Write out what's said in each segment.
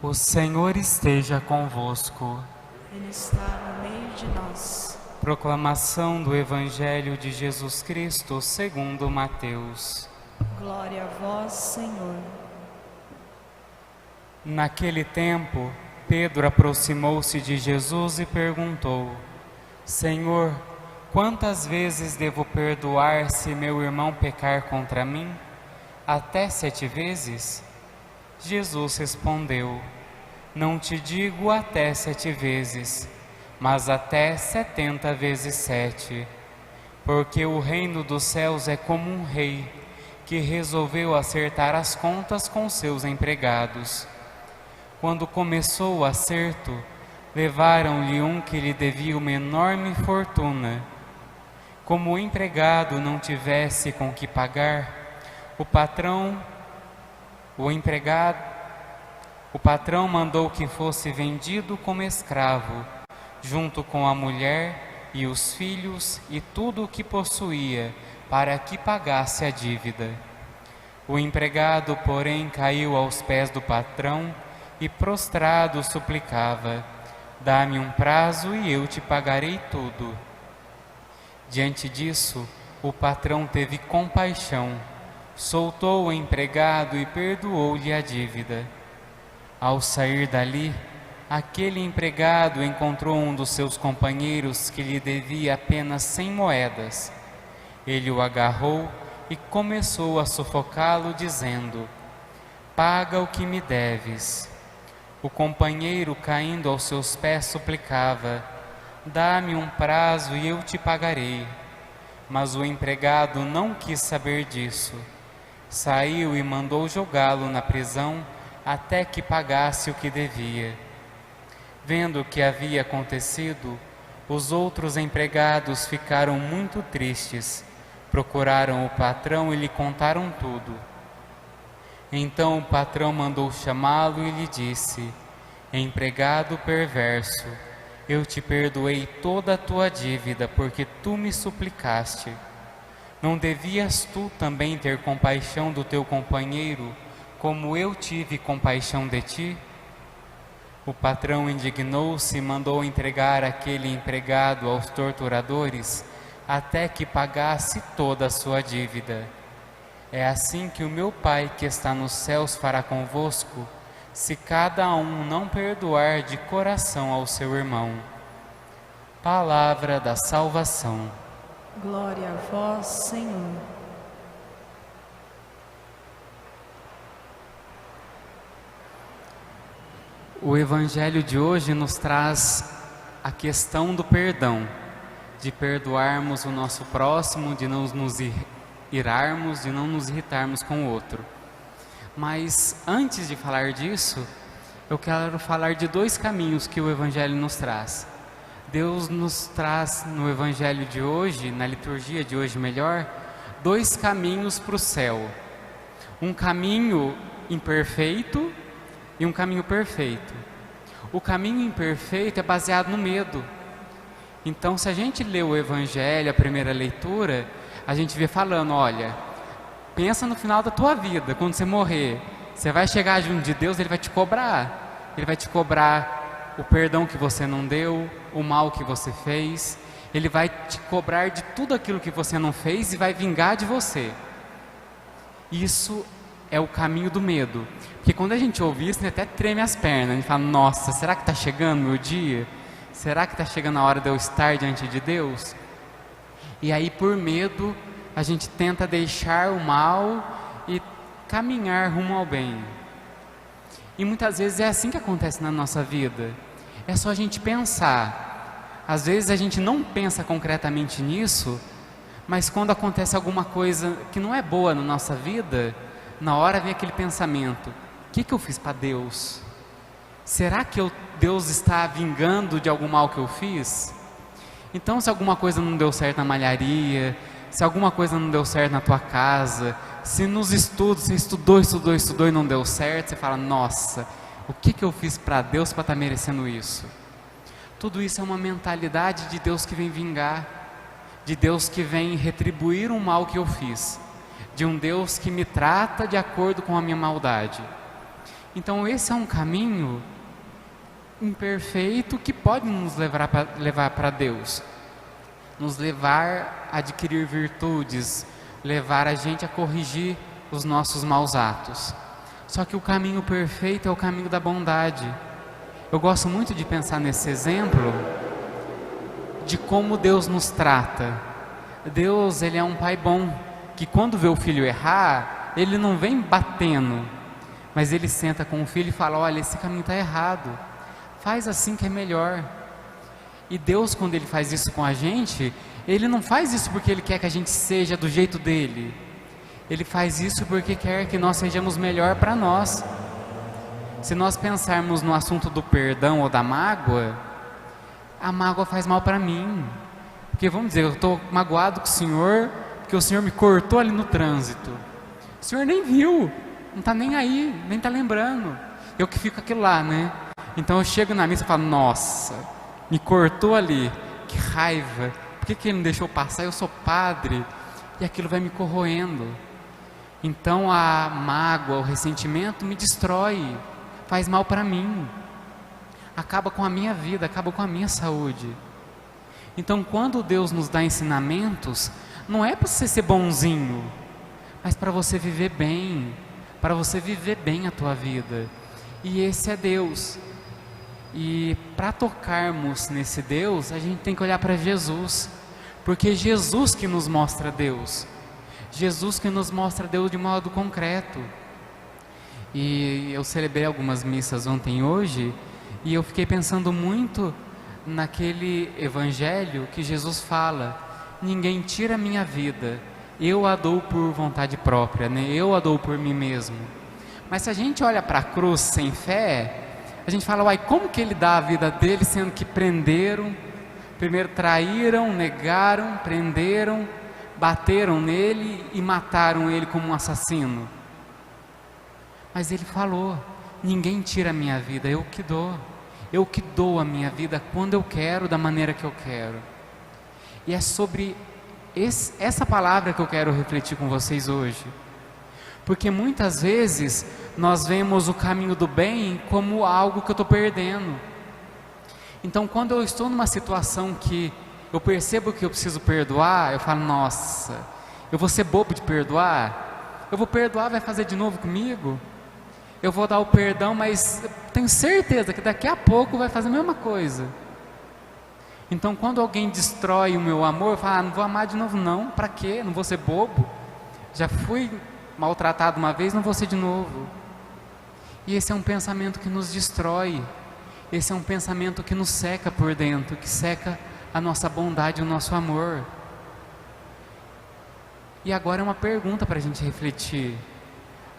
O Senhor esteja convosco. Ele está no meio de nós. Proclamação do Evangelho de Jesus Cristo segundo Mateus. Glória a vós, Senhor. Naquele tempo, Pedro aproximou-se de Jesus e perguntou: Senhor, quantas vezes devo perdoar se meu irmão pecar contra mim? Até 7 vezes? Jesus respondeu: Não te digo até 7 vezes, mas até 70 vezes 7. Porque o reino dos céus é como um rei que resolveu acertar as contas com seus empregados. Quando começou o acerto, levaram-lhe um que lhe devia uma enorme fortuna. Como o empregado não tivesse com que pagar, o patrão mandou que fosse vendido como escravo, junto com a mulher e os filhos e tudo o que possuía, para que pagasse a dívida. O empregado, porém, caiu aos pés do patrão e, prostrado, suplicava: Dá-me um prazo e eu te pagarei tudo. Diante disso, o patrão teve compaixão, soltou o empregado e perdoou-lhe a dívida. Ao sair dali, aquele empregado encontrou um dos seus companheiros que lhe devia apenas 100 moedas. Ele o agarrou e começou a sufocá-lo, dizendo: Paga o que me deves. O companheiro, caindo aos seus pés, suplicava: Dá-me um prazo e eu te pagarei. Mas o empregado não quis saber disso. Saiu e mandou jogá-lo na prisão até que pagasse o que devia. Vendo o que havia acontecido, os outros empregados ficaram muito tristes. Procuraram o patrão e lhe contaram tudo. Então o patrão mandou chamá-lo e lhe disse: Empregado perverso, eu te perdoei toda a tua dívida, porque tu me suplicaste. Não devias tu também ter compaixão do teu companheiro, como eu tive compaixão de ti? O patrão indignou-se e mandou entregar aquele empregado aos torturadores, até que pagasse toda a sua dívida. É assim que o meu Pai que está nos céus fará convosco, se cada um não perdoar de coração ao seu irmão. Palavra da salvação. Glória a vós, Senhor. O Evangelho de hoje nos traz a questão do perdão, de perdoarmos o nosso próximo, de não nos irarmos, de não nos irritarmos com o outro. Mas antes de falar disso, eu quero falar de 2 caminhos que o Evangelho nos traz. Deus nos traz no Evangelho de hoje, na liturgia de hoje melhor, 2 caminhos para o céu. Um caminho imperfeito e um caminho perfeito. O caminho imperfeito é baseado no medo. Então, se a gente lê o Evangelho, a primeira leitura, a gente vê falando: olha, pensa no final da tua vida, quando você morrer, você vai chegar junto de Deus, Ele vai te cobrar. Ele vai te cobrar o perdão que você não deu, o mal que você fez. Ele vai te cobrar de tudo aquilo que você não fez e vai vingar de você. Isso é o caminho do medo. Porque quando a gente ouve isso, até treme as pernas. A gente fala: nossa, será que está chegando o meu dia? Será que está chegando a hora de eu estar diante de Deus? E aí, por medo, a gente tenta deixar o mal e caminhar rumo ao bem. E muitas vezes é assim que acontece na nossa vida. É só a gente pensar. Às vezes a gente não pensa concretamente nisso, mas quando acontece alguma coisa que não é boa na nossa vida, na hora vem aquele pensamento: o que eu fiz para Deus? Será que Deus está vingando de algum mal que eu fiz? Então, se alguma coisa não deu certo na malharia, se alguma coisa não deu certo na tua casa, se nos estudos você estudou e não deu certo, você fala: nossa, o que eu fiz para Deus para estar merecendo isso? Tudo isso é uma mentalidade de Deus que vem vingar, de Deus que vem retribuir um mal que eu fiz, de um Deus que me trata de acordo com a minha maldade. Então esse é um caminho imperfeito que pode nos levar para Deus, nos levar a adquirir virtudes, levar a gente a corrigir os nossos maus atos. Só que o caminho perfeito é o caminho da bondade. Eu gosto muito de pensar nesse exemplo de como Deus nos trata. Deus, Ele é um pai bom, que quando vê o filho errar, Ele não vem batendo, mas Ele senta com o filho e fala: olha, esse caminho está errado, faz assim que é melhor. E Deus, quando Ele faz isso com a gente, Ele não faz isso porque Ele quer que a gente seja do jeito dele. Ele faz isso porque quer que nós sejamos melhor para nós. Se nós pensarmos no assunto do perdão ou da mágoa, a mágoa faz mal para mim. Porque vamos dizer, eu estou magoado com o Senhor, porque o Senhor me cortou ali no trânsito. O Senhor nem viu, não está nem aí, nem está lembrando. Eu que fico aquilo lá, né? Então eu chego na missa e falo: nossa, me cortou ali, que raiva, por que Ele não deixou passar? Eu sou padre. E aquilo vai me corroendo. Então a mágoa, o ressentimento me destrói, faz mal para mim, acaba com a minha vida, acaba com a minha saúde. Então quando Deus nos dá ensinamentos, não é para você ser bonzinho, mas para você viver bem, para você viver bem a tua vida. E esse é Deus. E para tocarmos nesse Deus, a gente tem que olhar para Jesus, porque é Jesus que nos mostra Deus. Jesus que nos mostra Deus de modo concreto. E eu celebrei algumas missas ontem e hoje, e eu fiquei pensando muito naquele evangelho que Jesus fala: ninguém tira a minha vida, eu a dou por vontade própria, né? Eu a dou por mim mesmo. Mas se a gente olha para a cruz sem fé, a gente fala: uai, como que Ele dá a vida dele, sendo que prenderam, primeiro traíram, negaram, prenderam, bateram nele e mataram ele como um assassino? Mas Ele falou: ninguém tira a minha vida, eu que dou. Eu que dou a minha vida quando eu quero, da maneira que eu quero. E é sobre essa palavra que eu quero refletir com vocês hoje. Porque muitas vezes nós vemos o caminho do bem como algo que eu estou perdendo. Então quando eu estou numa situação que eu percebo que eu preciso perdoar, eu falo: nossa, eu vou ser bobo de perdoar? Eu vou perdoar, vai fazer de novo comigo? Eu vou dar o perdão, mas eu tenho certeza que daqui a pouco vai fazer a mesma coisa. Então quando alguém destrói o meu amor, eu falo: não vou amar de novo não, para quê? Não vou ser bobo, já fui maltratado uma vez, não vou ser de novo. E esse é um pensamento que nos destrói, esse é um pensamento que nos seca por dentro, que seca a nossa bondade, o nosso amor. E agora é uma pergunta para a gente refletir: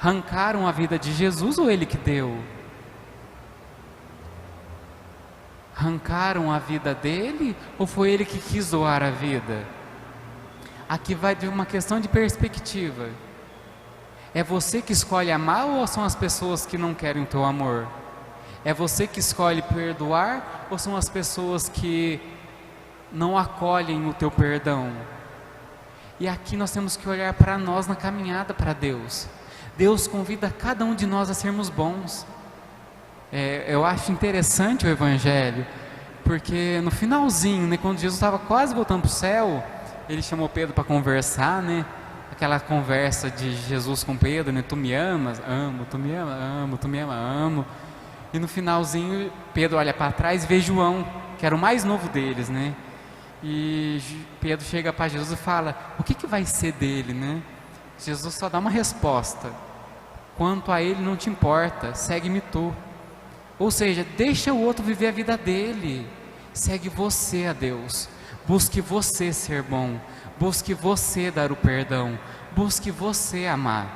arrancaram a vida de Jesus ou Ele que deu? Arrancaram a vida dele ou foi Ele que quis doar a vida? Aqui vai de uma questão de perspectiva. É você que escolhe amar ou são as pessoas que não querem o teu amor? É você que escolhe perdoar ou são as pessoas que não acolhem o teu perdão? E aqui nós temos que olhar para nós na caminhada para Deus. Deus convida cada um de nós a sermos bons. Eu acho interessante o Evangelho, porque no finalzinho, né, quando Jesus estava quase voltando para o céu, Ele chamou Pedro para conversar, né? Aquela conversa de Jesus com Pedro, né? Tu me amas? Amo. Tu me ama? Amo. Tu me ama? Amo. E no finalzinho, Pedro olha para trás e vê João, que era o mais novo deles, né? E Pedro chega para Jesus e fala: o que vai ser dele, né? Jesus só dá uma resposta: quanto a ele não te importa, segue-me tu. Ou seja, deixa o outro viver a vida dele, segue você a Deus, busque você ser bom, busque você dar o perdão, busque você amar.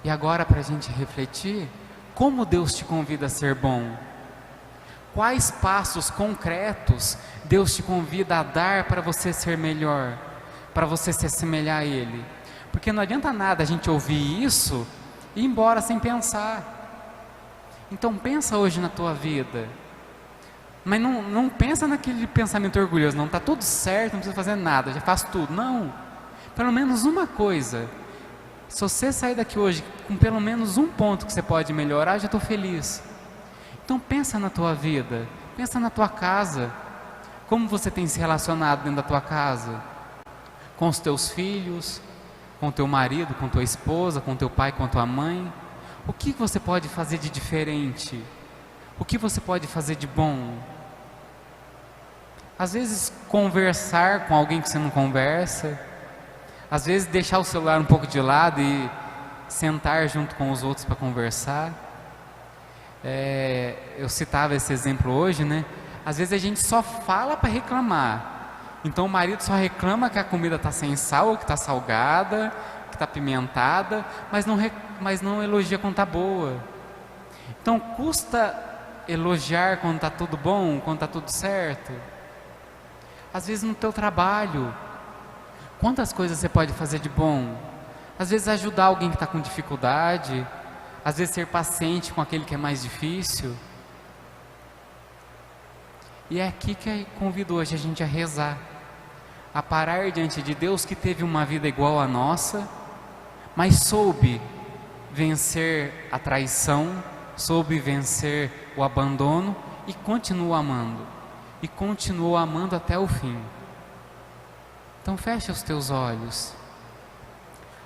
E agora, para a gente refletir, como Deus te convida a ser bom? Quais passos concretos Deus te convida a dar para você ser melhor, para você se assemelhar a Ele? Porque não adianta nada a gente ouvir isso e ir embora sem pensar. Então pensa hoje na tua vida, mas não pensa naquele pensamento orgulhoso: não, está tudo certo, não precisa fazer nada, já faço tudo. Não, pelo menos uma coisa: Se você sair daqui hoje com pelo menos um ponto que você pode melhorar, já estou feliz. Então pensa na tua vida, pensa na tua casa. Como você tem se relacionado dentro da tua casa? Com os teus filhos, com teu marido, com tua esposa, com teu pai, com tua mãe? O que você pode fazer de diferente? O que você pode fazer de bom? Às vezes conversar com alguém que você não conversa, às vezes deixar o celular um pouco de lado e sentar junto com os outros para conversar. Eu citava esse exemplo hoje, né? Às vezes a gente só fala para reclamar. Então o marido só reclama que a comida está sem sal, que está salgada, que está apimentada, mas não elogia quando está boa. Então custa elogiar quando está tudo bom, quando está tudo certo. Às vezes no teu trabalho, quantas coisas você pode fazer de bom? Às vezes ajudar alguém que está com dificuldade, às vezes ser paciente com aquele que é mais difícil. E é aqui que eu convido hoje a gente a rezar, a parar diante de Deus que teve uma vida igual à nossa, mas soube vencer a traição, soube vencer o abandono e continuou amando. E continuou amando até o fim. Então fecha os teus olhos.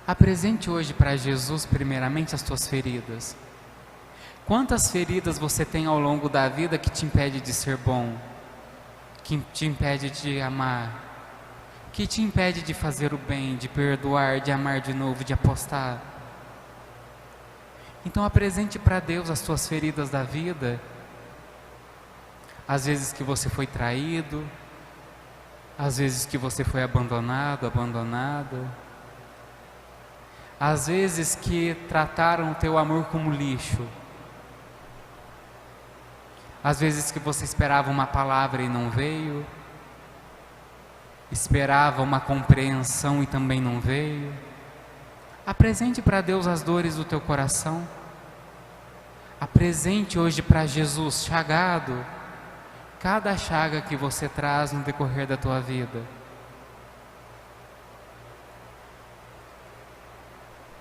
Apresente hoje para Jesus primeiramente as tuas feridas. Quantas feridas você tem ao longo da vida que te impede de ser bom? Que te impede de amar? Que te impede de fazer o bem, de perdoar, de amar de novo, de apostar? Então apresente para Deus as tuas feridas da vida. Às vezes que você foi traído, às vezes que você foi abandonado, abandonada, às vezes que trataram o teu amor como lixo, às vezes que você esperava uma palavra e não veio, esperava uma compreensão e também não veio. Apresente para Deus as dores do teu coração. Apresente hoje para Jesus chagado cada chaga que você traz no decorrer da tua vida.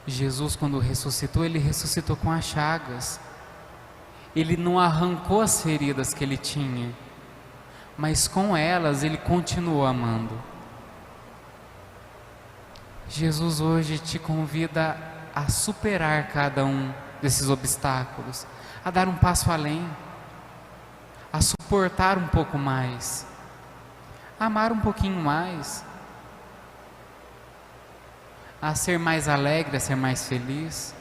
Jesus, quando ressuscitou, Ele ressuscitou com as chagas. Ele não arrancou as feridas que Ele tinha, mas com elas Ele continuou amando. Jesus hoje te convida a superar cada um desses obstáculos, a dar um passo além, a suportar um pouco mais, a amar um pouquinho mais, a ser mais alegre, a ser mais feliz,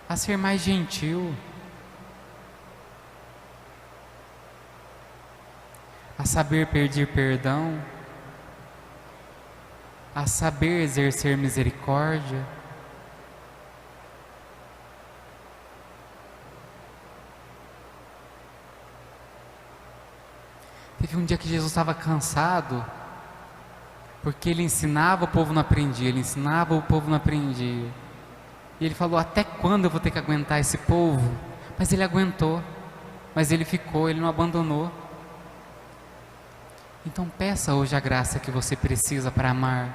a ser mais gentil, a saber pedir perdão, a saber exercer misericórdia. Teve um dia que Jesus estava cansado, porque Ele ensinava, o povo não aprendia, Ele ensinava, o povo não aprendia. E Ele falou: até quando eu vou ter que aguentar esse povo? Mas Ele aguentou, mas Ele ficou, Ele não abandonou. Então peça hoje a graça que você precisa para amar,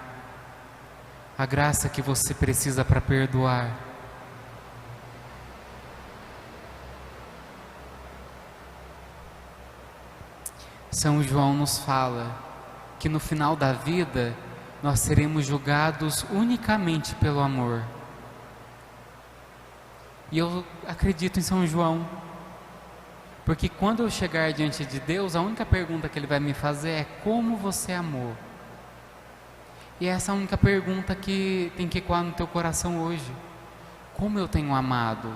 a graça que você precisa para perdoar. São João nos fala que no final da vida nós seremos julgados unicamente pelo amor. E eu acredito em São João, porque quando eu chegar diante de Deus, a única pergunta que Ele vai me fazer é: como você amou? E essa é a única pergunta que tem que ecoar no teu coração hoje. Como eu tenho amado?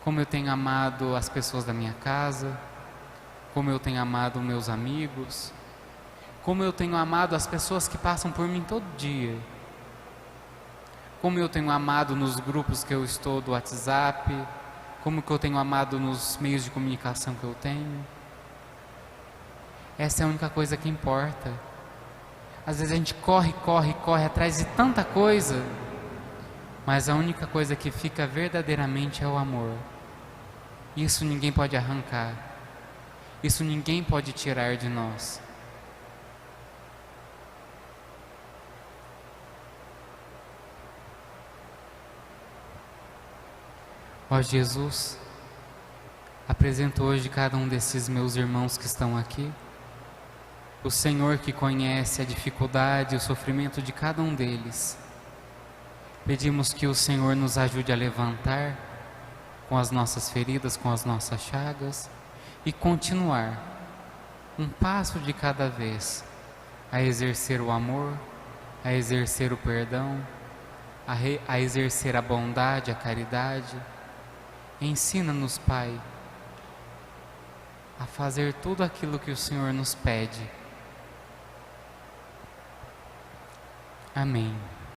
Como eu tenho amado as pessoas da minha casa? Como eu tenho amado meus amigos? Como eu tenho amado as pessoas que passam por mim todo dia? Como eu tenho amado nos grupos que eu estou do WhatsApp? Como que eu tenho amado nos meios de comunicação que eu tenho? Essa é a única coisa que importa. Às vezes a gente corre atrás de tanta coisa, mas a única coisa que fica verdadeiramente é o amor. Isso ninguém pode arrancar. Isso ninguém pode tirar de nós. Ó Jesus, apresento hoje cada um desses meus irmãos que estão aqui. O Senhor que conhece a dificuldade e o sofrimento de cada um deles. Pedimos que o Senhor nos ajude a levantar com as nossas feridas, com as nossas chagas e continuar, um passo de cada vez, a exercer o amor, a exercer o perdão, a exercer a bondade, a caridade. Ensina-nos, Pai, a fazer tudo aquilo que o Senhor nos pede. Amém.